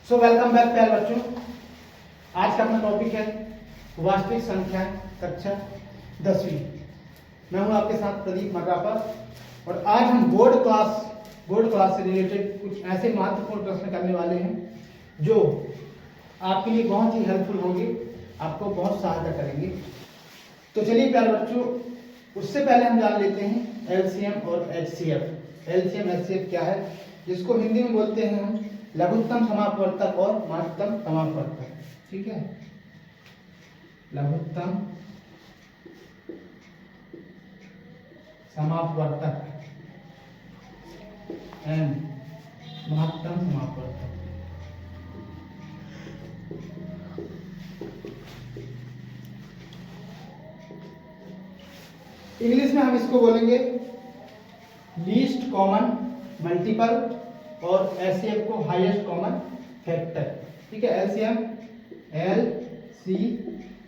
So welcome back प्यारे बच्चों। आज का अपना टॉपिक है वास्तविक संख्या कक्षा 10वीं। मैं हूं आपके साथ प्रदीप मर्रापा और आज हम बोर्ड क्लास से रिलेटेड कुछ ऐसे महत्वपूर्ण प्रश्न करने वाले हैं जो आपके लिए बहुत ही हेल्पफुल होंगे, आपको बहुत सहायता करेंगे। तो चलिए प्यारे बच्चों, उससे पहले हम जान लेते हैं एलसीएम और एचसीएफ। एलसीएम एचसीएफ क्या है, जिसको हिंदी में बोलते हैं हम लघुत्तम समापवर्तक और महत्तम समापवर्तक। ठीक है, लघुत्तम समापवर्तक एंड महत्तम समापवर्तक। इंग्लिश में हम इसको बोलेंगे लीस्ट कॉमन मल्टीपल और एचसीएफ को हाईएस्ट कॉमन फैक्टर। ठीक है, LCM L C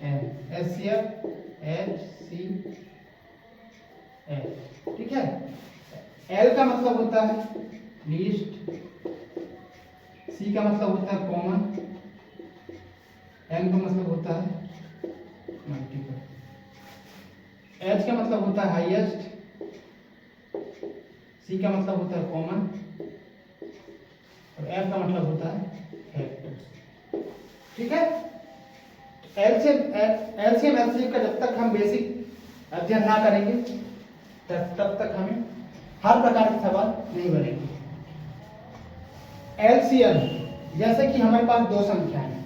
M, HCF H C L. ठीक है, एल का मतलब होता है लीस्ट, सी का मतलब होता है कॉमन, एम का मतलब होता है मल्टीपल, एच का मतलब होता है हाईएस्ट, सी का मतलब होता है कॉमन और एफ का मतलब होता है फैक्टर। ठीक है, एलसीएम एचसीएफ का जब तक हम बेसिक अध्ययन ना करेंगे तब तक हमें हर प्रकार के सवाल नहीं बनेंगे। एलसीएम जैसे कि हमारे पास दो संख्याएं हैं,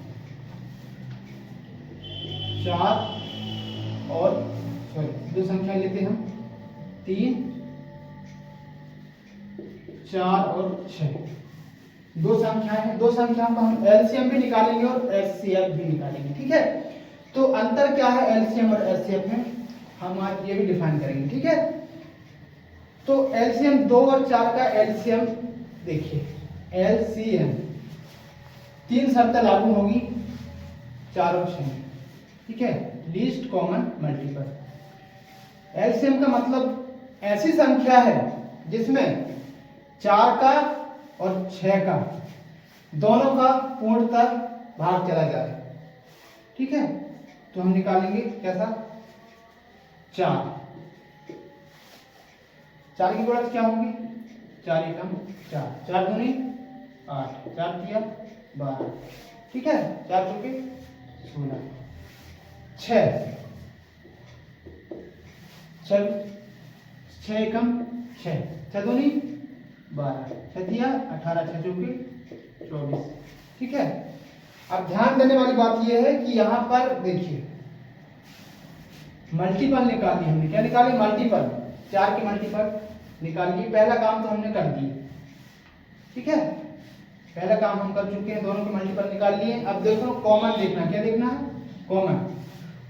दो संख्याएं लेते हैं हम 3, 4 और 6। दो संख्याएं हैं, दो संख्याओं का हम एलसीएम भी निकालेंगे और एचसीएफ भी निकालेंगे। ठीक है, तो अंतर क्या है एलसीएम और एचसीएफ में, हम आज ये भी डिफाइन करेंगे। ठीक है, तो एलसीएम 2 और 4 का एलसीएम देखिए, एलसीएम 3 शर्तें लागू होगी 4 और 6 में। ठीक है, लीस्ट कॉमन मल्टीपल। एलसीएम का मतलब ऐसी संख्या है जिसमें 4 का और 6 का दोनों का पूर्णतः भाग चला जाए। ठीक है, तो हम निकालेंगे कैसा, 4 की गुणज क्या होंगी, 4 एकम 4, 4 दूनी 8, 4 तिया 12। ठीक है, 4 चौके 16, 6 एकम 6, 6 दूनी 12, 6 तिया 18, 6 चौके 24। ठीक है, अब ध्यान देने वाली बात यह है कि यहां पर देखिए मल्टीपल निकाल ली हमने। क्या निकाले, मल्टीपल, 4 के मल्टीपल निकाल लिए। पहला काम तो हमने कर दिया। ठीक है, पहला काम हम कर चुके हैं, दोनों के मल्टीपल निकाल लिए। अब देखो कॉमन देखना, क्या देखना है, कॉमन।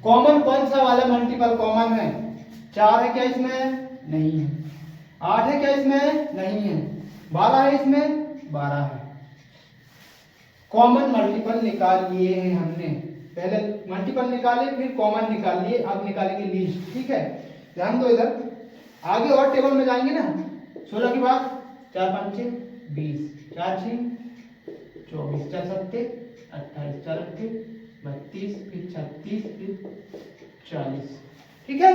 कॉमन कौन सा वाला मल्टीपल कॉमन है, 4 है क्या इसमें, नहीं है। 8 है क्या इसमें, नहीं है। 12 है इसमें, 12 है। कॉमन मल्टीपल निकाल लिए हैं हमने, पहले मल्टीपल निकाले फिर कॉमन निकाल लिए, अब निकालेंगे लीस्ट। ठीक है, ध्यान दो, इधर आगे और टेबल में जाएंगे ना, 16 के बाद 4 5 20, 4 6 24, 4 7 28, 4 8 32, फिर 36, फिर 40। ठीक है,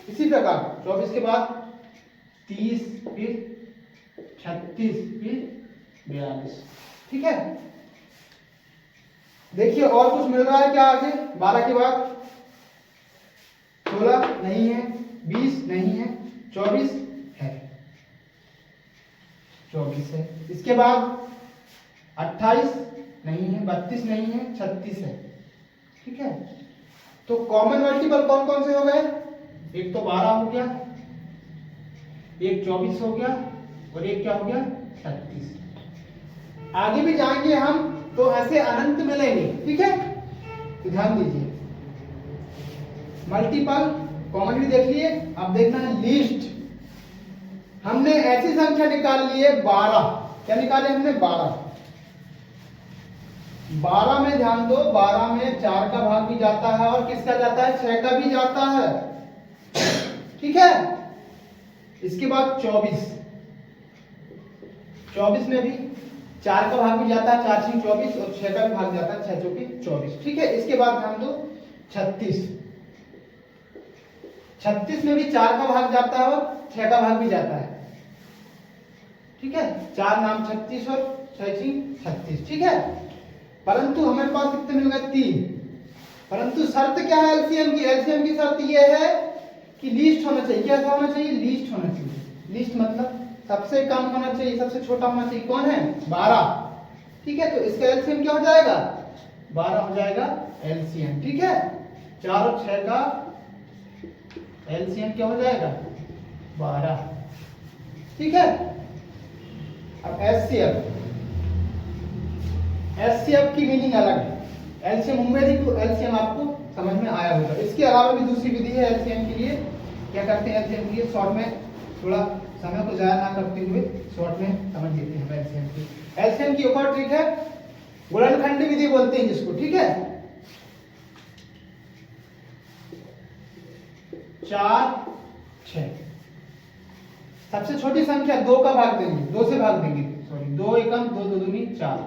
इसी प्रकार 24 के बाद 30, फिर 36, फिर 42। ठीक है, देखिए और कुछ मिल रहा है क्या आगे, 12 के बाद 16 नहीं है, 20 नहीं है, 24 है, 24 है। इसके बाद 28 नहीं है, 32 नहीं है, 36 है। ठीक है, तो कॉमन मल्टीपल कौन कौन से हो गए, एक तो 12 हो गया, एक 24 हो गया और एक क्या हो गया, 36। आगे भी जाएंगे हम तो ऐसे अनंत मिलेंगे। ठीक है, तो ध्यान दीजिए, मल्टीपल कॉमन भी देख लिए, अब देखना है लीस्ट। हमने ऐसी संख्या निकाल ली है 12। क्या निकाले हमने, 12। 12 में ध्यान दो, 12 में 4 का भाग भी जाता है और किसका जाता है, 6 का भी जाता है। ठीक है, इसके बाद 24 में भी 4 का भाग भी जाता है 4 6 24 और 6 का भी भाग जाता है 6 चौके 24। ठीक है, इसके बाद ध्यान दो 36। 36 में भी 4 का भाग जाता है और 6 का भाग भी जाता है। ठीक है, 4 नाम 36 और 6 36। ठीक है, परंतु हमारे पास कितने मिल गए 3। परंतु शर्त क्या है एलसीएम की? एलसीएम की शर्त ये है कि लीस्ट होना चाहिए। क्या होना चाहिए? लीस्ट होना चाहिए। लीस्ट मतलब सबसे कम होना चाहिए, सबसे छोटा होना चाहिए। कौन है? 12। ठीक है, तो इसका एलसीएम क्या हो जाएगा? 12 हो जाएगा एलसीएम। ठीक है, 4 और 6 का एलसीएम क्या हो जाएगा? 12। ठीक है, अब एचसीएफ। एचसीएफ की मीनिंग अलग है। एलसीएम उम्मीद है कि एलसीएम आपको समझ में आया होगा। इसके अलावा भी दूसरी विधि है एलसीएम के लिए। क्या करते हैं एलसीएम के लिए? शॉर्ट में, थोड़ा समय को जाया ना करते हुए शॉर्ट में समझ लेते हैं एलसीएम की। एलसीएम की एक और ट्रिक है, गुणनखंड विधि बोलते हैं जिसको। ठीक है, 4 6। सबसे छोटी संख्या 2 का भाग देंगे, 2 से भाग देंगे, सॉरी 2 एकम 2 2 दूनी 4,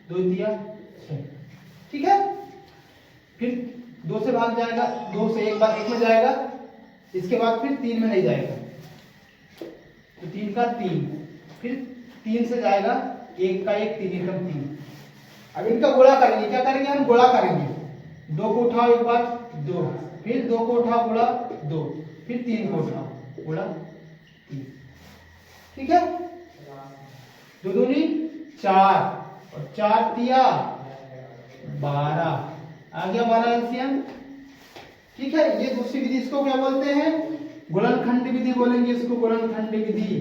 2 दिया 6। ठीक है, फिर 2 से भाग जाएगा, 2 से एक बार 1 में जाएगा, इसके बाद फिर 3 में नहीं जाएगा, तो 3 का 3, फिर 3 से जाएगा, 1 का 1, 3 एकम 3। अब इनका गुणा करेंगे। क्या करेंगे? हम गुणा करेंगे। 2 को उठाओ एक बार 2, फिर 2 को उठाओ गुणा 2, फिर 3 को उठाओ गुणा 3। ठीक है, 2 दूनी 4 और 4 तिया 12। आ गया 12 एलसीएम। ठीक है, ये दूसरी विधि, इसको क्या बोलते हैं? गुणनखंड विधि बोलेंगे इसको, गुणनखंड विधि।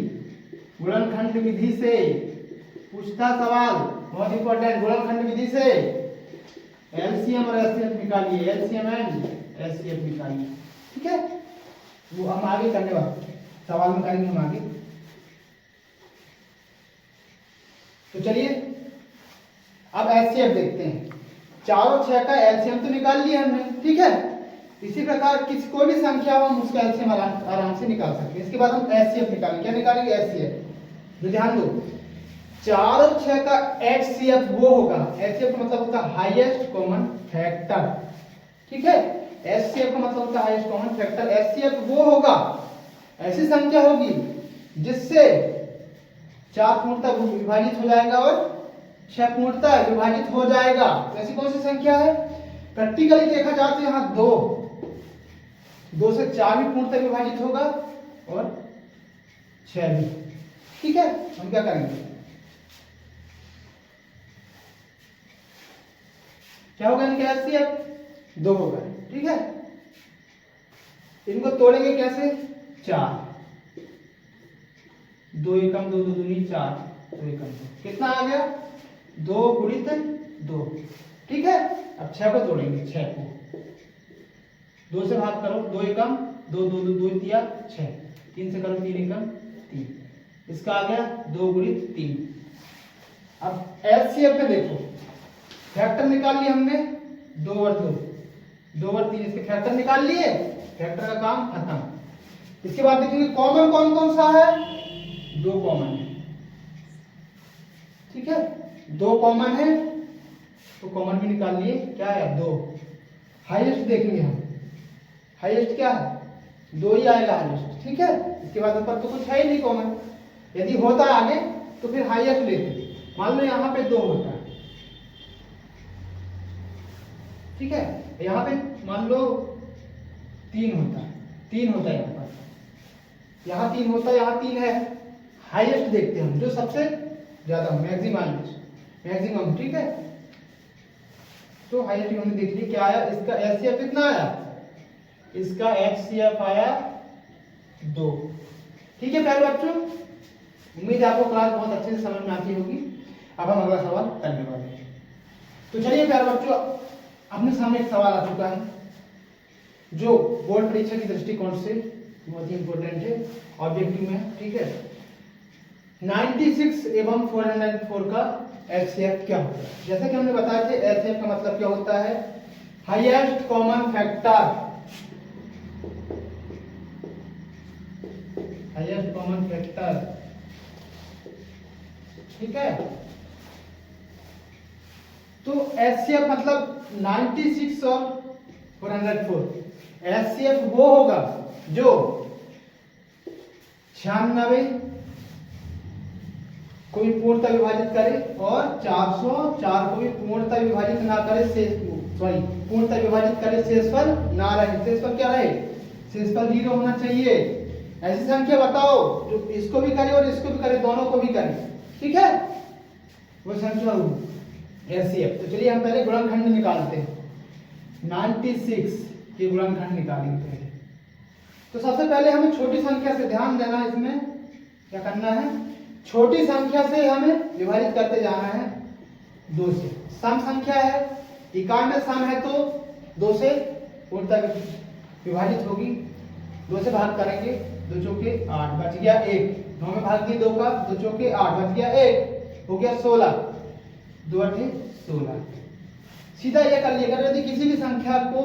गुणनखंड विधि से पूछता सवाल बहुत इंपॉर्टेंट, गुणनखंड विधि से एलसीएम और एचसीएफ निकालिए, एलसीएम एंड एचसीएफ निकालिए। ठीक है, वो हम आगे करने वाले सवाल में करेंगे हम आगे। तो चलिए अब एचसीएफ देखते हैं। 4 और 6 का एलसीएम तो निकाल लिया हमने। ठीक है, इसी प्रकार किसी कोई भी संख्या हो हम उसका एलसीएम आराम से निकाल सकते हैं। इसके बाद हम एचसीएफ निकालेंगे। क्या निकालेंगे? एचसीएफ। तो ध्यान दो, 4 और 6 का एचसीएफ वो होगा, एचसीएफ का मतलब होता है हाईएस्ट कॉमन फैक्टर। ठीक है, एचसीएफ का मतलब होता है हाईएस्ट कॉमन फैक्टर। एचसीएफ वो होगा, ऐसी संख्या होगी जिससे 4 पूर्णतः विभाजित हो जाएगा और 6 पूर्णतः विभाजित हो जाएगा। तो ऐसी कौन सी संख्या है? प्रैक्टिकली देखा जाए तो यहाँ 2 से 4 भी पूर्णतः विभाजित होगा और 6 भी। ठीक है, हम क्या करेंगे? क्या होगा इनका एचसीएफ? 2 होगा। ठीक है, इनको तोड़ेंगे कैसे? 4, 2 एकम 2 2 दूनी 4, 2 एकम 2, कितना आ गया? 2 गुणित 2। ठीक है, अब 6 को तोड़ेंगे, 6 को 2 से भाग करो, 2 एकम 2 2 2 2 दिया 6, 3 से करो 3 एकम 3, इसका आ गया 2 गुणित 3। अब एचसीएफ में देखो, फैक्टर निकाल लिए हमने, 2 और 2, 2 और 3, इसके फैक्टर निकाल लिए, फैक्टर का काम खत्म। इसके बाद देखेंगे कॉमन कौन कौन सा है? 2 कॉमन है। ठीक है, 2 कॉमन है तो कॉमन भी निकाल लिए। क्या है? 2। हाईएस्ट देखेंगे हम, हाईएस्ट क्या है? 2 ही आएगा हाईएस्ट। ठीक है, इसके बाद ऊपर तो कुछ है ही नहीं कॉमन। यदि होता है आगे तो फिर हाईएस्ट लेते। मान लो यहाँ पे 2 होता है। ठीक है, यहाँ पे मान लो 3 होता है, 3 होता है यहाँ पर, यहाँ 3 होता है, यहाँ 3 है। हाईएस्ट देखते हैं हम, जो सबसे ज्यादा मैक्सिमम। ठीक है, तो हाईएस्ट हमने देख लिया। क्या आया? इसका एचसीएफ कितना आया? इसका एचसीएफ आया 2। ठीक है प्यारे बच्चों, उम्मीद है आपको क्लास बहुत अच्छे से समझ में आती होगी। अब हम अगला सवाल करने वाले हैं। तो चलिए प्यारे बच्चों, अपने सामने एक सवाल आ चुका है जो बोर्ड परीक्षा की दृष्टिकोण से बहुत ही इंपॉर्टेंट है, ऑब्जेक्टिव में। ठीक है, 96 एवं 404 का एचसीएफ क्या होता है? जैसे कि हमने बताया थे, एचसीएफ का मतलब क्या होता है? Highest common factor. Highest common factor. ठीक है, तो HCF मतलब 96 और 404। HCF वो होगा जो 96 को भी पूर्णतः विभाजित करे और 404 को भी पूर्णतः विभाजित ना करे, पूर्णतः विभाजित करे, शेषफल ना रहे। शेषफल क्या रहे? शेषफल 0 होना चाहिए। ऐसी संख्या बताओ जो इसको भी करे और इसको भी करे, दोनों को भी करे, ठीक है, वो संख्या होगी HCF। तो चलिए हम पहले गुणनखंड निकालते हैं। 96 के गुणनखंड निकालेंगे पहले। तो सबसे पहले हमें छोटी संख्या से ध्यान देना, इसमें क्या करना है, छोटी संख्या से हमें विभाजित करते जाना है 2 से। सम संख्या है, इकाई में सम है तो 2 से पूर्णतः विभाजित होगी। 2 से भाग करेंगे, 2 चौके 8, बच गया 1। 9 में भाग दिए 2 का, 2 चौके 8, बच गया 1, हो गया 16। 2 8 16। सीधा ये कर लिया, यदि किसी भी संख्या को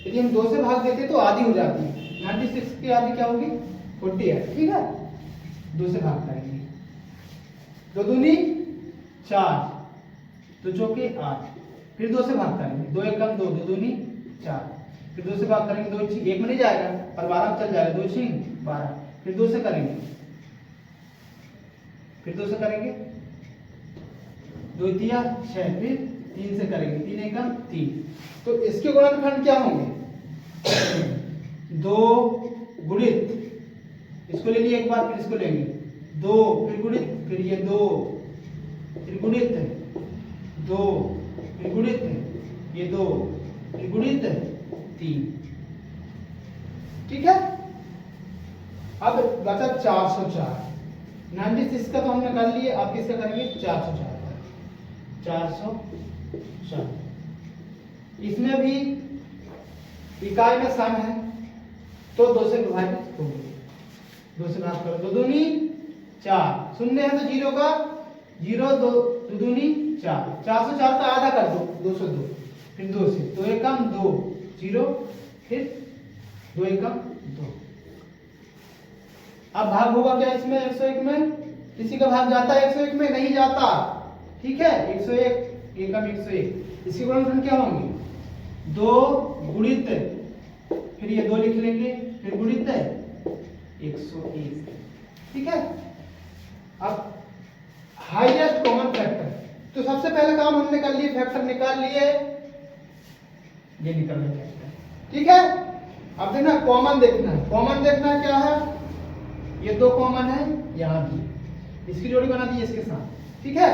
यदि हम 2 से भाग देते तो आधी हो जाती है। 96 की आधी क्या होगी? 48, ठीक है। 2 से भाग करेंगे, 2 दूनी 4, 2 चौके 8, फिर 2 से भाग करेंगे, 2 एकम 2, 2 दूनी 4, फिर 2 से भाग करेंगे, 2 1 में नहीं जाएगा पर 12 में चल जाएगा, 2 6 12, फिर 2 से करेंगे, फिर 2 से करेंगे, 2 तिया 6, फिर 3 से करेंगे, 3 एकम 3। तो इसके गुणनखंड क्या होंगे? 2 गुणित, इसको ले लिए एक बार, फिर इसको लेंगे 2, फिर गुणित, फिर ये 2, फिर गुणित 2, फिर गुणित ये 2, फिर गुणित 3, ठीक है। अब बचा 404। 96 का तो हमने कर लिए, अब किसका करेंगे? 404। 404 इसमें भी इकाई में सम है तो 2 से विभाजित होंगे। 2 से भाग करो, 2 दूनी 4, शून्य है तो 0 का 0, 2 दूनी 4, 404 का आधा कर दो, 202, फिर 2 से 2 एकम 2 0, फिर 2 एकम 2। अब भाग होगा क्या इसमें? 101 में किसी का भाग जाता है? 101 में नहीं जाता, ठीक है। 101 एकम 101, इसके गुणनखंड क्या होंगे? 2 गुणित, फिर ये 2 लिख लेंगे, फिर गुणित 101, ठीक है। अब हाईएस्ट कॉमन फैक्टर, तो सबसे पहले काम हमने कर लिए, फैक्टर निकाल लिए, ये निकल गया, ठीक है। अब देखना कॉमन देखना है, कॉमन देखना है क्या है? ये 2 कॉमन है, यहाँ भी इसकी जोड़ी बना दी इसके साथ, ठीक है।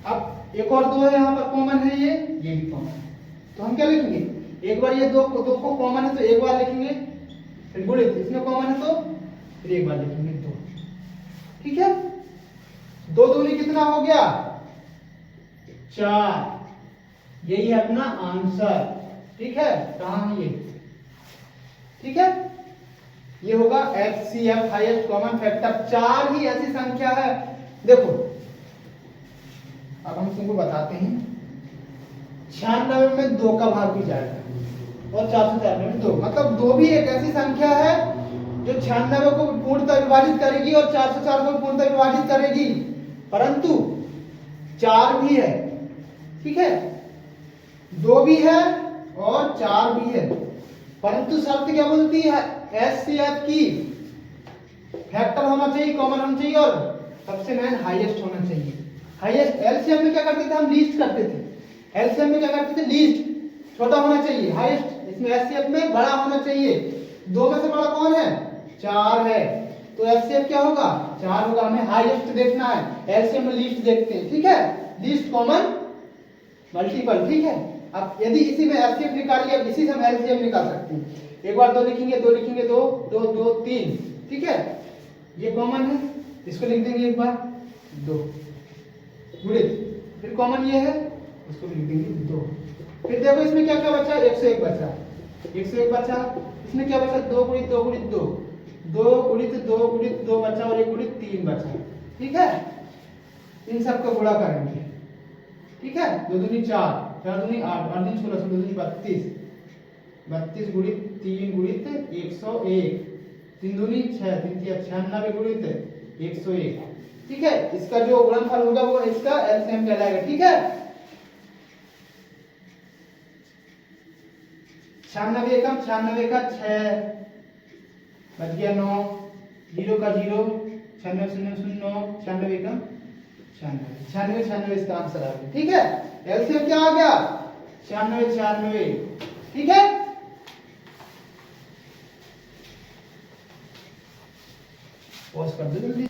अब एक और 2 है यहाँ पर कॉमन है, ये भी कॉमन है, तो हम क्या लिखेंगे? एक बार ये 2 को कॉमन है तो एक बार लिखेंगे, फिर गुणित, इसमें कॉमन है तो फिर एक बार लिखेंगे 2, ठीक है। 2 दूनी कितना हो गया? 4, यही है अपना आंसर, ठीक है। कहाँ है ये? ठीक है, ये होगा HCF हाईएस्ट कॉमन फैक्टर। 4 ही ऐसी संख्या है, देखो अब हम तुमको बताते हैं। 96 में 2 का भाग भी जाएगा और 404 में 2, मतलब 2 भी एक ऐसी संख्या है जो 96 को पूर्णतः विभाजित करेगी और 404 को पूर्णतः विभाजित करेगी, परंतु 4 भी है, ठीक है। 2 भी है और 4 भी है, परंतु शर्त क्या बोलती है? HCF की फैक्टर होना चाहिए, कॉमन होना चाहिए और सबसे मेन हाईएस्ट होना चाहिए। हाईएस्ट LCM में क्या करते थे हम? लीस्ट करते थे। LCM में क्या करते थे? लीस्ट, छोटा होना चाहिए। हाईएस्ट इसमें HCF में बड़ा होना चाहिए। 2 में से बड़ा कौन है? 4 है, तो HCF क्या होगा? 4 होगा। हमें हाईएस्ट देखना है, LCM में लीस्ट देखते हैं, ठीक है। लीस्ट, कॉमन, मल्टीपल, ठीक है। अब यदि इसी में HCF निकाल लिया, इसी से हम LCM निकाल सकते हैं। एक बार 2 लिखेंगे, 2 लिखेंगे, 2 2 2 3, ठीक है। ये कॉमन है, इसको लिख देंगे एक बार 2 गुणित, फिर कॉमन ये है, इसको लिख देंगे 2। फिर देखो इसमें क्या क्या बचा? 101 बचा, 101 बचा। इसमें क्या बचा? 2 गुणित 2 गुणित 2, 2 गुणित 2 गुणित 2 बचा और 1 गुणित 3 बचा, ठीक है। इन सबको गुणा करेंगे, ठीक है। 2 दूनी 4, 4 दूनी 8, 8 दूनी 16, 16 दूनी 32, 32 गुणित 3 गुणित 101, 3 दूनी 6, 3 तिया 96 गुणित 101, ठीक है। इसका जो गुणनफल होगा वो इसका LCM कहलाएगा, ठीक है। 96 एकम, 96 का 6 बच गया 9, 0 का 0, 96 0 0 9, 96 एकम 96, 96 96 इसका आंसर आ गया। ठीक है, एलसीएम क्या आ गया 96 96। ठीक है, पॉज कर दो जल्दी।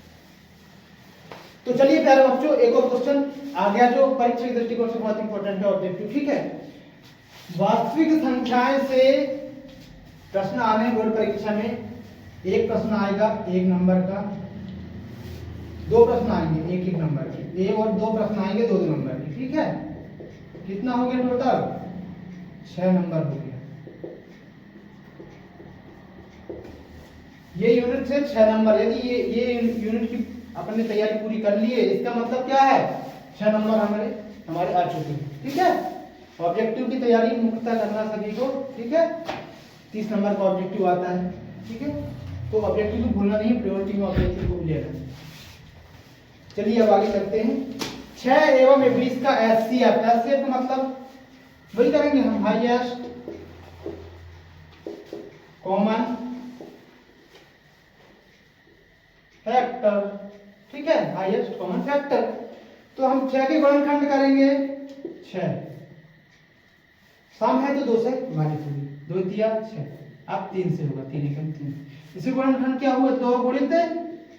तो चलिए प्यारे बच्चों, एक और क्वेश्चन आ गया जो परीक्षा के दृष्टिकोण से बहुत इंपॉर्टेंट है, ऑब्जेक्टिव। ठीक है, वास्तविक संख्याएं से प्रश्न आने बोर्ड परीक्षा में, एक प्रश्न आएगा 1 नंबर का, 2 प्रश्न आएंगे 1 1 नंबर के, और 2 प्रश्न आएंगे 2 2 नंबर के। ठीक है, कितना हो गया टोटल 6 नंबर हो गया। ये यूनिट से 6 नंबर, यदि ये यूनिट की अपन ने तैयारी पूरी कर ली है, इसका मतलब क्या है 6 नंबर हमारे आ चुके हैं। ठीक है, ऑब्जेक्टिव की तैयारी मुख्यतः करना सभी को। ठीक है, 30 नंबर का ऑब्जेक्टिव आता है। ठीक है, तो ऑब्जेक्टिव को भूलना नहीं, प्रायोरिटी में ऑब्जेक्टिव को लेना। चलिए अब आगे चलते हैं। 6 एवं 20 का एचसीएफ, एचसीएफ का मतलब वही करेंगे हम, हाईएस्ट कॉमन फैक्टर। ठीक है, हाईएस्ट कॉमन फैक्टर। तो हम 6 के गुणनखंड करेंगे 6, सम है तो 2 से विभाजित होगी, 2 दिया 6, अब 3 से होगा, 3 एकम 3। इसी गुणनखंड क्या हुआ 2 गुणित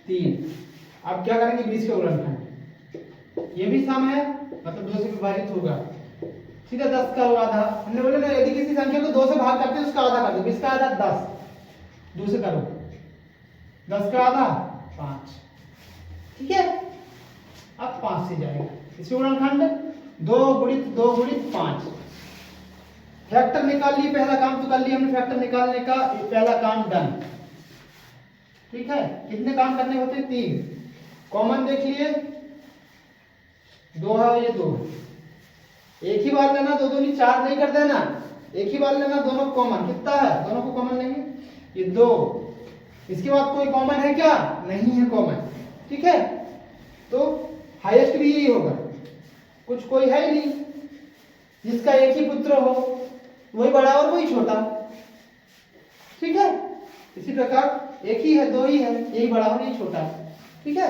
3। अब क्या करेंगे 20 का गुणनखंड, ये भी सम है मतलब 2 से विभाजित होगा। ठीक है, 10 का आधा, हमने बोले ना यदि किसी संख्या को 2 से भाग करते हैं उसका आधा कर दो, 20 का आधा 10, 2 से करो, 10 का आधा 5। ठीक है, अब 5 से जाएगा इसी गुणनखंड, 2 गुणित 5। फैक्टर निकाल लिए, पहला काम तो कर लिया हमने, फैक्टर निकालने का पहला काम डन। ठीक है, कितने काम करने होते हैं 3, कॉमन देख लिए 2 है, ये 2 एक ही बार लेना, 2 दूनी 4 नहीं कर देना, एक ही बार लेना, दोनों कॉमन, कितना है दोनों को कॉमन लेंगे, ये 2। इसके बाद कोई कॉमन है क्या, नहीं है कॉमन। ठीक है, तो हाईएस्ट भी यही होगा, कुछ कोई है ही नहीं, जिसका एक ही पुत्र हो, वही बड़ा और वही छोटा। ठीक है, इसी प्रकार एक ही है 2 ही है, यही बड़ा और यही छोटा। ठीक है,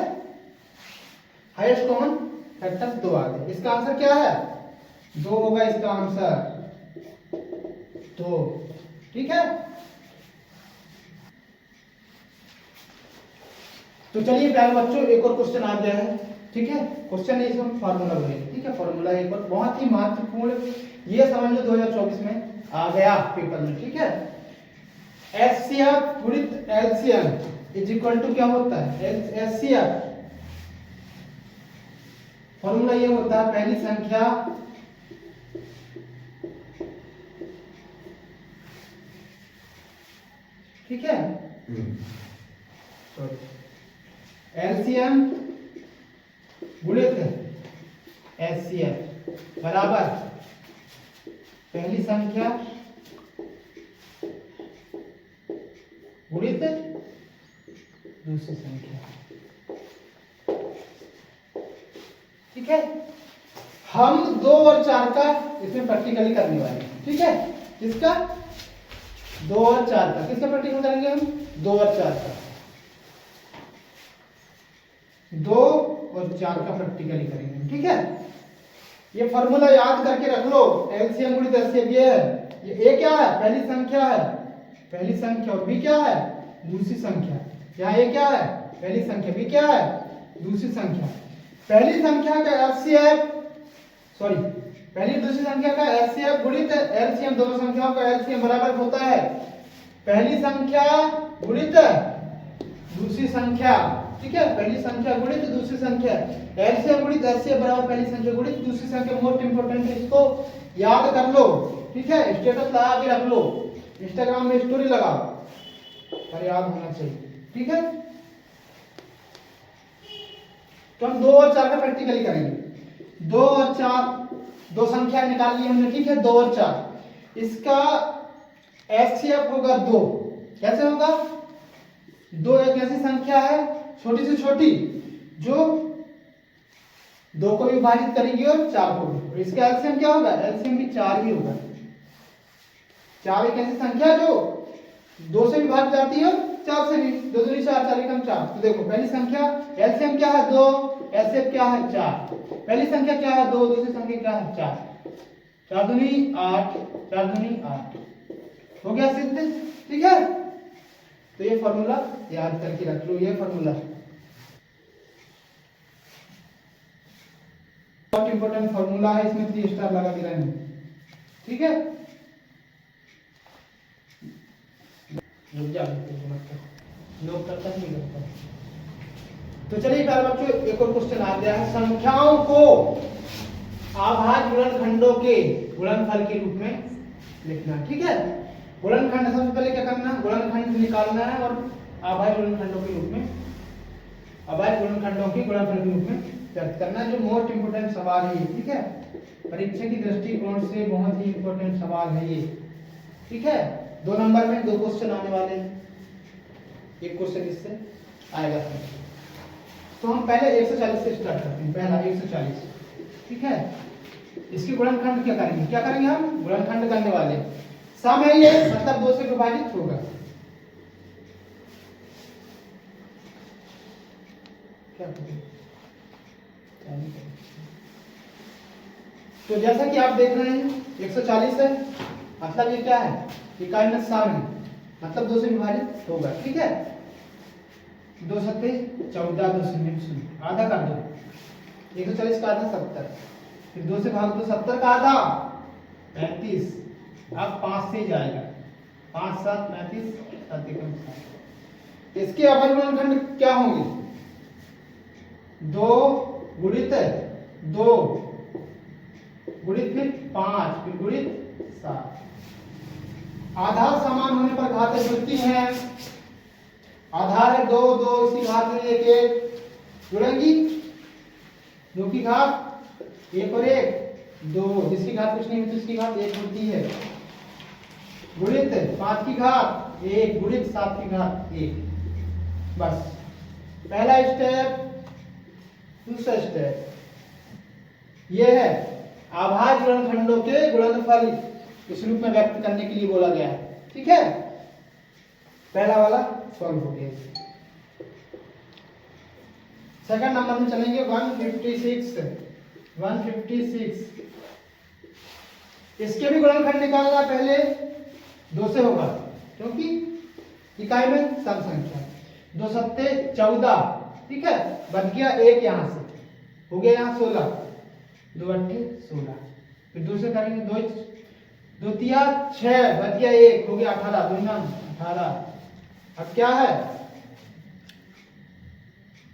हाईएस्ट कॉमन फैक्टर 2 आ गया। इसका आंसर क्या है 2 होगा, इसका आंसर 2। ठीक है, तो चलिए प्यारे बच्चों, एक और क्वेश्चन आ गया है। ठीक है, क्वेश्चन है इसमें फार्मूला बोलेंगे। ठीक है, फार्मूला एक और बहुत ही महत्वपूर्ण, ये समझ लो 2024 में आ गया पेपर में। ठीक है, एचसीएफ गुणित एलसीएम इज इक्वल टू क्या होता है, एचसीएफ फॉर्मूला ये होता है, पहली संख्या ठीक है, एलसीएम गुणित एचसीएफ बराबर पहली संख्या गुणित दूसरी संख्या। ठीक है, हम 2 और 4 का इसमें प्रैक्टिकली करने वाले हैं। ठीक है, किसका 2 और 4 का, किसका प्रैक्टिकल करेंगे हम 2 और 4 का, 2 और 4 का प्रैक्टिकली करेंगे। ठीक है, ये फॉर्मूला याद करके रख लो, एलसीएम गुणित एचसीएफ ये है, ये ए क्या है पहली संख्या है, पहली संख्या, और बी क्या है दूसरी संख्या। यहाँ ए क्या है पहली संख्या, बी क्या है दूसरी संख्या। पहली संख्या का एचसीएफ, सॉरी पहली दूसरी संख्या का एचसीएफ गुणित एलसीएम, दोनों संख्याओं का एलसीएम बराबर होता है पहली संख्या गुणित दूसरी संख्या। ठीक है, पहली संख्या गुणित दूसरी संख्या, एलसीएम गुणित एचसीएफ बराबर पहली संख्या गुणित दूसरी संख्या। मोस्ट इंपोर्टेंट है, इसको याद कर लो। ठीक है, स्टेटस लगा के रख लो, इंस्टाग्राम में स्टोरी लगाओ, पर याद होना चाहिए। ठीक है, तो हम 2 और 4 का प्रैक्टिकली करेंगे। 2 और 4 दो संख्या निकाल ली हमने। ठीक है, 2 और 4, इसका एचसीएफ होगा 2। कैसे होगा 2 एक ऐसी संख्या है छोटी से छोटी जो 2 को विभाजित करेगी और 4 को भी, और इसका एलसीएम क्या होगा, एलसीएम भी 4 ही होगा। 4 एक ऐसी संख्या जो 2 से भी भाग जाती है, 4 से भी। 2 दूनी 4, 4 एकम 4। तो देखो पहली संख्या एलसीएम क्या है 2, एलसीएम क्या है 4। पहली संख्या क्या है 2, दूसरी संख्या क्या है 4। 4 दूनी 8, 4 दूनी 8 हो गया सिद्ध, ठीक है। तो ये फॉर्मूला याद करके रख लो, ये फॉर्मूला बहुत इंपॉर्टेंट फॉर्मूला है, इसमें 3 स्टार लगा दे रहे हैं, ठीक है। लोग करता नहीं करता। तो चलिए प्यारे बच्चों, एक और क्वेश्चन आ गया है, संख्याओं को अभाज्य गुणनखंडों के गुणनफल के रूप में लिखना, ठीक है। गुणनखंड सबसे पहले क्या करना है, गुणनखंड निकालना है और अभाज्य गुणनखंडों के रूप में, अभाज्य गुणनखंडों के गुणनफल के रूप में व्यक्त करना है, जो मोस्ट इंपोर्टेंट सवाल है, ठीक है। परीक्षा की दृष्टिकोण से बहुत ही इंपॉर्टेंट सवाल है ये, ठीक है। 2 नंबर में 2 क्वेश्चन आने वाले हैं, एक क्वेश्चन इससे आएगा। तो हम पहले 140 से स्टार्ट करते हैं, पहला 140, ठीक है। इसके गुणनखंड क्या करेंगे, क्या करेंगे हम, गुणनखंड करने वाले। सम है ये, मतलब 2 से विभाजित होगा, क्या करेंगे? तो जैसा कि आप देख रहे हैं 140 है, मतलब ये क्या है, इकाई में सम है, मतलब 2 से विभाजित होगा, ठीक है। 2 सत्ते 14, 2 शून्य शून्य, आधा कर दो, 140 का आधा 70, फिर 2 से भाग दो, 70 का आधा 35, अब 5 से जाएगा, 5 7 35, 7 एकम 7। इसके अभाज्य गुणनखंड क्या होंगे, 2 गुणित 2 गुणित फिर 5 फिर गुणित 7। आधार समान होने पर घातें जुड़ती हैं, आधार है 2 2, इसी घात में 1 1 जुड़ेंगी, 2 की घात 1 और 1 2, जिसकी घात कुछ नहीं होती उसकी घात 1 होती है, गुणित 5 की घात 1 गुणित 7 की घात 1। बस पहला स्टेप। दूसरा स्टेप ये है अभाज्य गुणनखंडों के गुणनफल इस रूप में व्यक्त करने के लिए बोला गया है, ठीक है। पहला वाला सॉल्व हो गया। सेकंड नंबर में चलेंगे 156। इसके भी गुणनखंड निकालना, पहले 2 से होगा क्योंकि इकाई में सम संख्या। 2 सत्ते 14, ठीक है, बच गया 1 यहां से, हो गया यहां 16, 2 अट्ठे 16, फिर 2 से करेंगे 2 2 तिया 6, बच गया 1, हो गया 18, 2 9 18। अब क्या है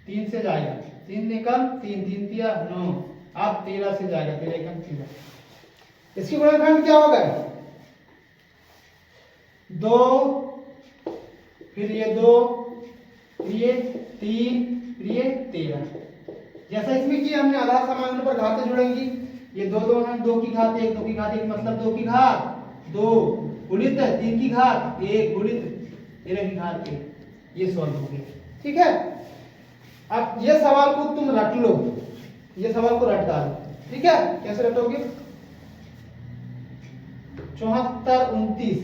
3 से जाएगा, 3 निकल 3 3 तिया 9, अब 13 से जाएगा, 13 एकम 13। इसकी गुणनखंड क्या होगा, 2 फिर ये 2 फिर ये 3 फिर ये 13। जैसा इसमें किया हमने, आधार समान होने पर घातें जुड़ेंगी, ये 2 2 है, 2 की घात 1 2 की घात 1 मतलब 2 की घात 2 गुणित 3 की घात 1 गुणित 13 की घात 1। ये सॉल्व हो गया, ठीक है। अब ये सवाल को तुम रट लो, ये सवाल को रट डालो, ठीक है। कैसे रटोगे, 74 29,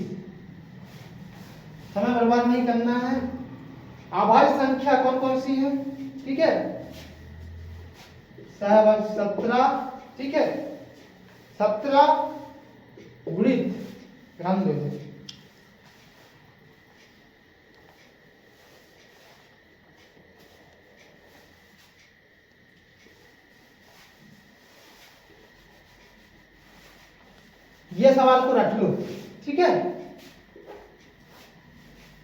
समय बर्बाद नहीं करना है। अभाज्य संख्या कौन कौन सी है, ठीक है, सहभाज्य 17, ठीक है, 17 गुणित, ध्यान दो, ये सवाल को रट लो, ठीक है।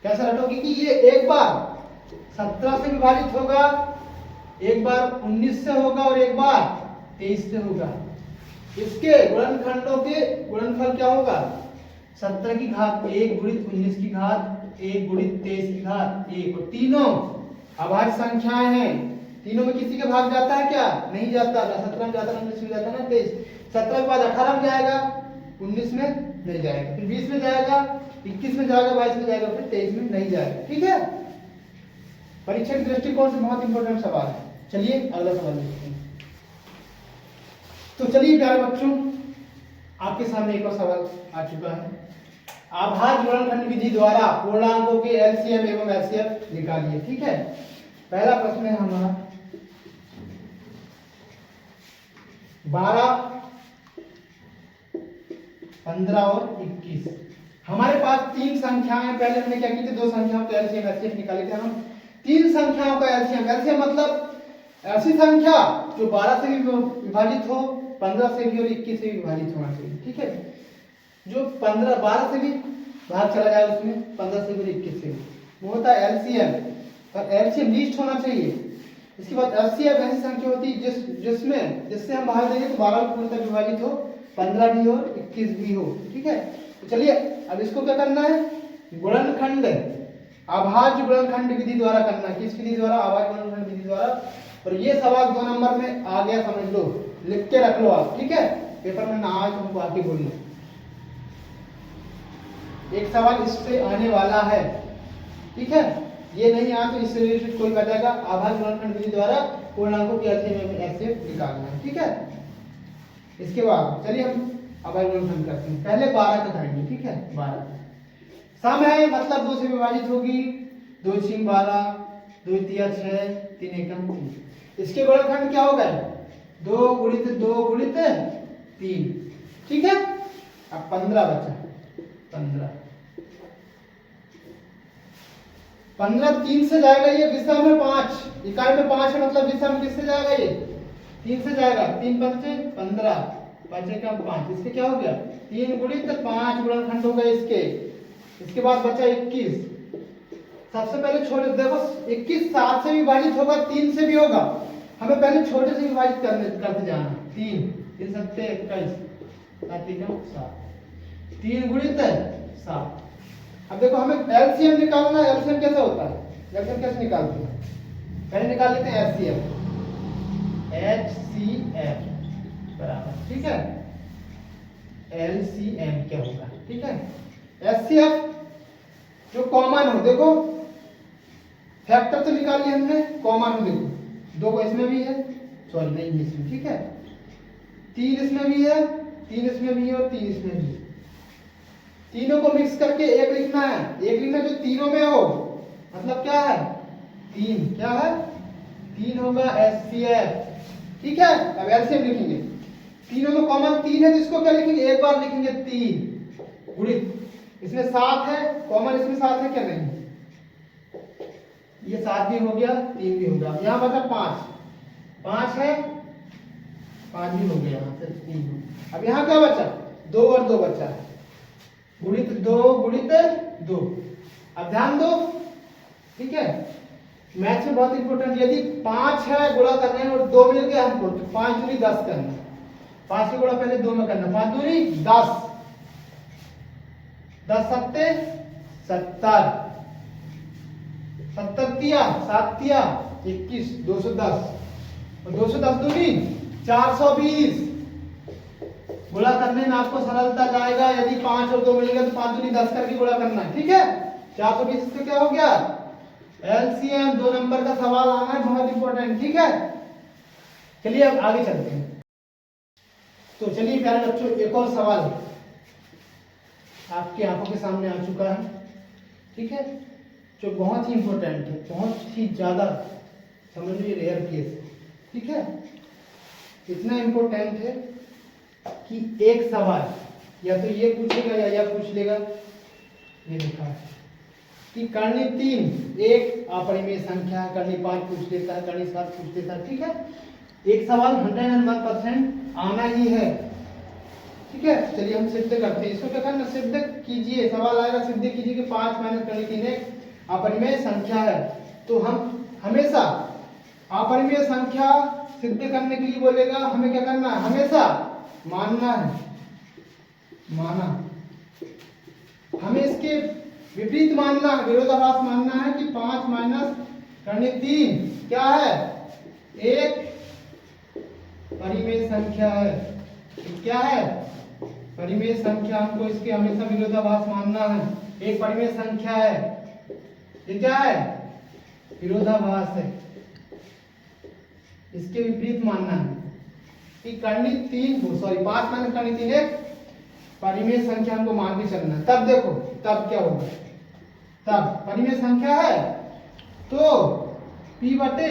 कैसे रटोगे कि ये एक बार 17 से विभाजित होगा, एक बार 19 से होगा और एक बार 23 से होगा। इसके गुणनखंडों के गुणनफल क्या होगा, 17 की घात 1 गुणित 19 की घात 1 गुणित 23 की घात 1। और तीनों अभाज्य संख्याएं हैं, तीनों में किसी के भाग जाता है क्या, नहीं जाता, ना 17 में जाता ना 19 में जाता ना 23। 17 के बाद 18 में जाएगा, 19 में नहीं जाएगा, फिर 20 में जाएगा, 21 में जाएगा, 22 में जाएगा, फिर 23 में नहीं जाएगा, ठीक है। परीक्षा के दृष्टिकोण से बहुत इंपॉर्टेंट सवाल है। चलिए अगला सवाल देखते हैं। तो चलिए प्यारे बच्चों, आपके सामने एक और सवाल आ चुका है। अभाज्य गुणनखंड विधि द्वारा पूर्णांकों के एलसीएम एवं एचसीएफ निकालिए। ठीक है, पहला प्रश्न है हमारा 12, 15 और 21। हमारे पास तीन संख्याएं, पहले हमने क्या की थी, दो संख्याओं का एलसीएम एचसीएफ निकाले थे हम। तीन संख्याओं का एलसीएम, एलसीएम मतलब ऐसी संख्या जो 12 से भी विभाजित हो, 15 से भी और 21 से भी विभाजित होना चाहिए। ठीक है, जो 15 12 से भी भाग चला जाए उसमें, 15 से भी 21 से भी, वो होता है एलसीएम। और एलसीएम लीस्ट होना चाहिए। इसके बाद एचसीएफ ऐसी संख्या होती है जिससे हम भाग देंगे तो 12 पूर्ण तक विभाजित हो, 15 भी हो, 21 भी हो। ठीक है, तो चलिए अब इसको क्या करना है, गुणनखंड अभाज्य गुणनखंड विधि द्वारा करना है। किस विधि द्वारा, अभाज्य गुणनखंड विधि द्वारा। और ये सवाल 2 नंबर में आ गया, समझ लो, लिख के रख लो आप। ठीक है, पेपर में ना आए तो हमको आके बोलना, एक सवाल इससे आने वाला है। ठीक है, ये नहीं आया तो इससे रिलेटेड कोई बताएगा, अभाज्य गुणनखंड विधि द्वारा पूर्णांकों के एलसीएम एवं एचसीएफ निकालना है। ठीक है, इसके बाद चलिए हम अभाज्य गुणनखंड करते हैं। पहले 12 का करेंगे। ठीक है, 12 सम है, मतलब 2 से विभाजित होगी, 2 छीन 12, 2 तिया 6, 3 एकम 3। इसके गुणनखंड क्या होगा, 2 गुणित 2 गुणित 3। ठीक है, अब 15 बचा, 15 3 से जाएगा, ये विषम में 5, इकाई में 5 है, मतलब विषम किससे जाएगा, ये 3 से जाएगा। 3 पंचे 15, 5 एकम 5। इसके क्या हो गया, 3 गुणित 5 गुणनखंड हो गए इसके। इसके बाद बचा 21। सबसे पहले छोटे, देखो 21 7 से विभाजित होगा, 3 से भी होगा, हमें पहले छोटे से विभाजित करते जाना। 3 3 सत्ते 21, 7 एकम 7, 3 गुणित 7। अब देखो हमें एलसीएम निकालना है। एलसीएम कैसे होता है, एलसीएम कैसे निकालते हैं, पहले निकाल लेते हैं एचसीएफ। एचसीएफ बराबर, ठीक है, एलसीएम क्या होगा। ठीक है, एचसीएफ जो कॉमन हो, देखो फैक्टर तो निकाल लिया हमने, कॉमन हो देखो, 2 इसमें भी है, सॉरी नहीं इसमें। ठीक है, 3 इसमें भी है, 3 इसमें भी है और 3 इसमें भी है। तीनों को मिक्स करके एक लिखना है, एक लिखना जो तीनों में हो, मतलब क्या है 3, क्या है 3 होगा एचसीएफ। ठीक है, अब एलसीएम लिखेंगे, तीनों में कॉमन 3 है तो इसको क्या लिखेंगे, एक बार लिखेंगे 3 गुणित, इसमें 7 है, कॉमन इसमें 7 है क्या, नहीं, ये 7 भी हो गया, 3 भी हो गया। यहाँ बचा 5 है, 5 भी हो गया, यहाँ से 3। अब यहाँ क्या बचा, 2 और 2 बचा है, गुणित 2 गुणित 2। अब ध्यान दो, ठीक है, मैथ्स में बहुत इंपॉर्टेंट, यदि 5 है गुणा करने हैं और 2 मिल गया हमको तो 5 दूनी 10 करना, 5 की गुणा पहले 2 में करना, 5 दूनी 10, 10 सत्ते 70, 70 तिया 7 तिया 21, 210 और 210 दूनी 420। गुणा करने में आपको सरलता जाएगा, यदि 5 और 2 मिलेगा तो 5 दूनी 10 करके गुणा करना है। ठीक है, 420 से क्या हो गया, एलसीएम। 2 नंबर का सवाल आना है, बहुत इंपॉर्टेंट। ठीक है, चलिए अब आगे चलते हैं। तो चलिए प्यारे बच्चों, एक और सवाल आपकी आंखों के सामने आ चुका है। ठीक है, जो बहुत ही इंपॉर्टेंट है, बहुत ही ज्यादा, समझ लीजिए रेयर केस है। ठीक है, इतना इंपॉर्टेंट है कि एक सवाल या तो ये पूछेगा या यह पूछ लेगा। ये लिखा है कि कर्णी 3 एक अपरिमेय संख्या है, कर्णी 5 पूछ लेता है, कर्णी 7 पूछ लेता है। ठीक है, एक सवाल 101% आना ही है। ठीक है, चलिए हम सिद्ध करते हैं। इसको क्या करना, सिद्ध कीजिए। सवाल आएगा सिद्ध कीजिए कि 5 माइनस कर्णी 3 एक अपरिमेय संख्या है। तो हम हमेशा अपरिमेय संख्या सिद्ध करने के लिए बोलेगा, हमें क्या करना है, हमेशा मानना है, माना, हमें इसके विपरीत मानना है, विरोधाभास मानना है कि 5 माइनस कर्णी 3 क्या है, एक परिमेय संख्या है। क्या है, परिमेय संख्या। हमको इसके हमेशा विरोधाभास मानना है, एक परिमेय संख्या है, ये क्या है, विरोधाभास है। इसके विपरीत मानना है कि कर्णी 3 5 माइनस कर्णी 3 एक परिमेय संख्या हमको मान के चलना है। तब देखो तब क्या होगा, तब परिमेय संख्या है तो p बटे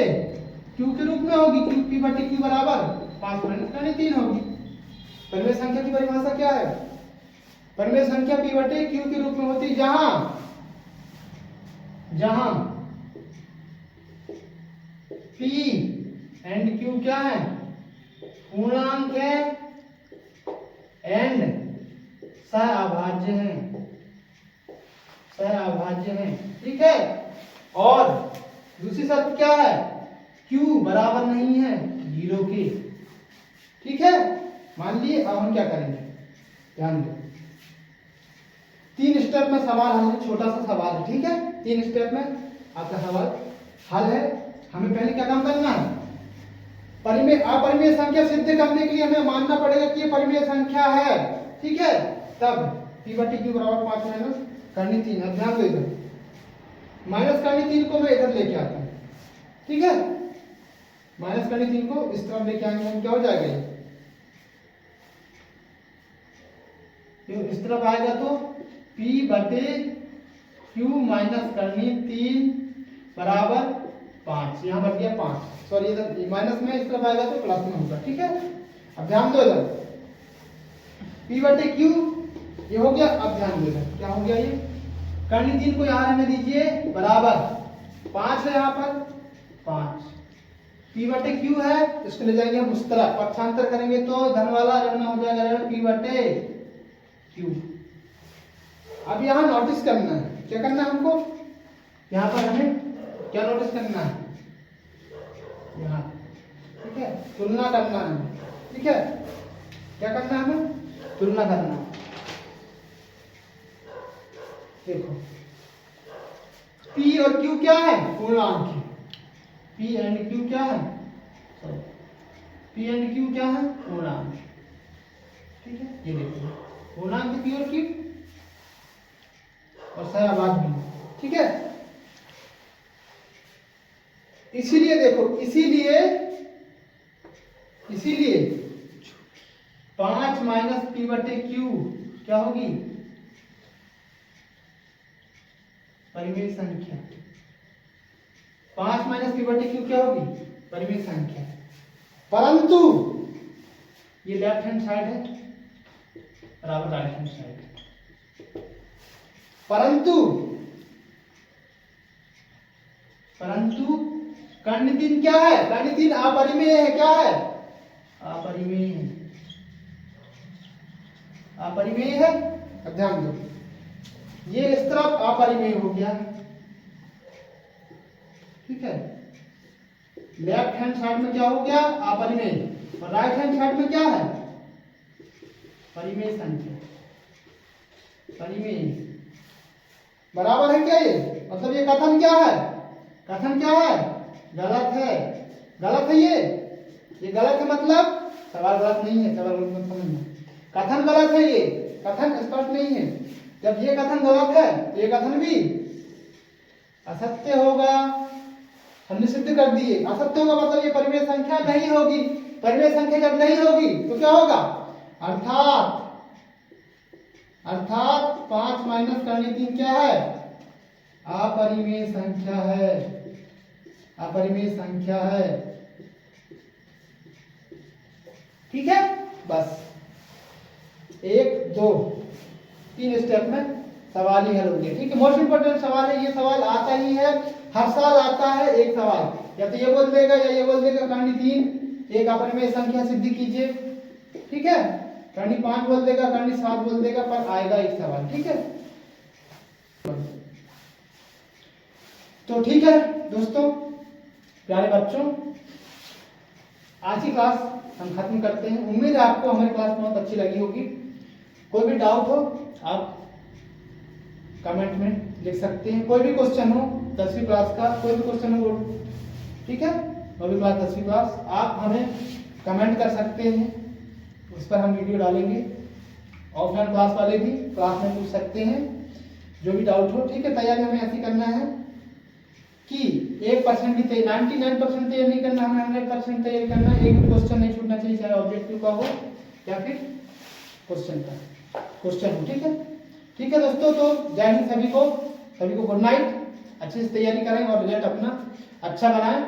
q के रूप में होगी, q p बटे q बराबर 5 माइनस करनी 3 होगी। परिमेय संख्या की परिभाषा क्या है, परिमेय संख्या p बटे q के रूप में होती है जहां p एंड q क्या है, पूर्णांक है एंड सहअभाज्य है, सहअभाज्य है, ठीक है। और दूसरी शर्त क्या है, q बराबर नहीं है 0 के, ठीक है। मान लिए अब हम क्या करेंगे, ध्यान दो, 3 स्टेप में सवाल हल है, छोटा सा सवाल है, ठीक है। 3 स्टेप में आपका सवाल हल है। हमें पहले क्या काम करना है, परिमेय अपरिमेय संख्या सिद्ध करने के लिए हमें मानना पड़ेगा कि ये परिमेय संख्या है, ठीक है। तब p बटे q बराबर 5 माइनस करनी 3। अब ध्यान दो, इधर माइनस करनी 3 को मैं इधर लेके आता हूं, ठीक है। माइनस करनी 3 को इस तरफ लेके आएंगे हम, क्या हो जाएगा ये इस तरफ आएगा तो p बटे q माइनस करनी 3 बराबर 5, यहाँ बढ़ गया 5, सॉरी इधर माइनस में इस तरफ आएगा तो प्लस में होगा, ठीक है। अब ध्यान दो, इधर p बटे q ये हो गया। अब ध्यान दो, इधर क्या हो गया, ये करनी 3 को यहाँ रहने दीजिए बराबर 5 है, यहाँ पर 5 p बटे q है, इसको ले जाएंगे हम उस तरफ, पक्षांतर करेंगे तो धन वाला ऋण हो जाएगा, ऋण p बटे q। अब यहाँ नोटिस करना है, क्या करना है हमको, यहाँ पर हमें क्या नोटिस करना है, यहाँ, ठीक है, तुलना करना है, ठीक है। क्या करना है हमें, तुलना करना है। देखो p और q क्या है, पूर्णांक है, p एंड q क्या है, p एंड q क्या है, पूर्णांक, ठीक है। ये देखो पूर्णांक p और q और सहअभाज्य भी, ठीक है। इसीलिए देखो, इसीलिए 5 माइनस p बटे q क्या होगी, परिमेय संख्या। 5 माइनस p बटे q क्या होगी, परिमेय संख्या। परंतु ये लेफ्ट हैंड साइड है बराबर राइट हैंड साइड, परंतु कर्ण 3 क्या है, कर्ण 3 अपरिमेय है, क्या है, अपरिमेय है, अपरिमेय है। अब ध्यान दो, ये इस तरफ अपरिमेय हो गया, ठीक है। लेफ्ट हैंड साइड में क्या हो गया, अपरिमेय, और राइट हैंड साइड में क्या है, परिमेय संख्या, परिमेय बराबर है क्या, ये मतलब ये कथन क्या है, कथन क्या है, गलत है, गलत है, ये गलत है, मतलब सवाल गलत नहीं है, सवाल गलत मत समझना, कथन गलत है, ये कथन स्पष्ट नहीं है। जब ये कथन गलत है तो ये कथन भी असत्य होगा, हमने सिद्ध कर दिए। असत्य होगा मतलब ये परिमेय संख्या नहीं होगी, परिमेय संख्या जब नहीं होगी तो क्या होगा, अर्थात 5 माइनस करनी 3 क्या है, अपरिमेय संख्या है, अपरिमेय संख्या है, ठीक है। बस 1 2 3 स्टेप में सवाल ही हल हो गया, ठीक है। मोस्ट इंपोर्टेंट सवाल है, ये सवाल आता ही है, हर साल आता है एक सवाल, या तो ये बोल देगा या ये बोल देगा करनी 3 एक अपरिमेय संख्या सिद्ध कीजिए, ठीक है। करनी 5 बोल देगा, करनी 7 बोल देगा, पर आएगा एक सवाल, ठीक है। तो ठीक है दोस्तों, प्यारे बच्चों, आज की क्लास हम खत्म करते हैं। उम्मीद है आपको हमारी क्लास बहुत अच्छी लगी होगी। कोई भी डाउट हो आप कमेंट में लिख सकते हैं, कोई भी क्वेश्चन हो 10वीं क्लास का, कोई भी क्वेश्चन हो, ठीक है, 9वीं क्लास 10वीं क्लास, आप हमें कमेंट कर सकते हैं, उस पर हम वीडियो डालेंगे। ऑफलाइन क्लास वाले भी क्लास में पूछ सकते हैं जो भी डाउट हो, ठीक है। तैयारी हमें ऐसी करना है कि 1% भी 99% तैयारी नहीं करना, हमें 100% तैयारी करना है। एक भी क्वेश्चन नहीं छूटना चाहिए, चाहे ऑब्जेक्टिव का हो या फिर क्वेश्चन का। क्वेश्चन। ठीक है दोस्तों, तो जय हिंद सभी को गुड नाइट। अच्छे से तैयारी करें और रिजल्ट अपना अच्छा बनाएं,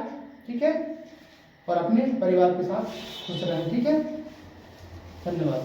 ठीक है, और अपने परिवार के साथ खुश रहें, ठीक है। धन्यवाद।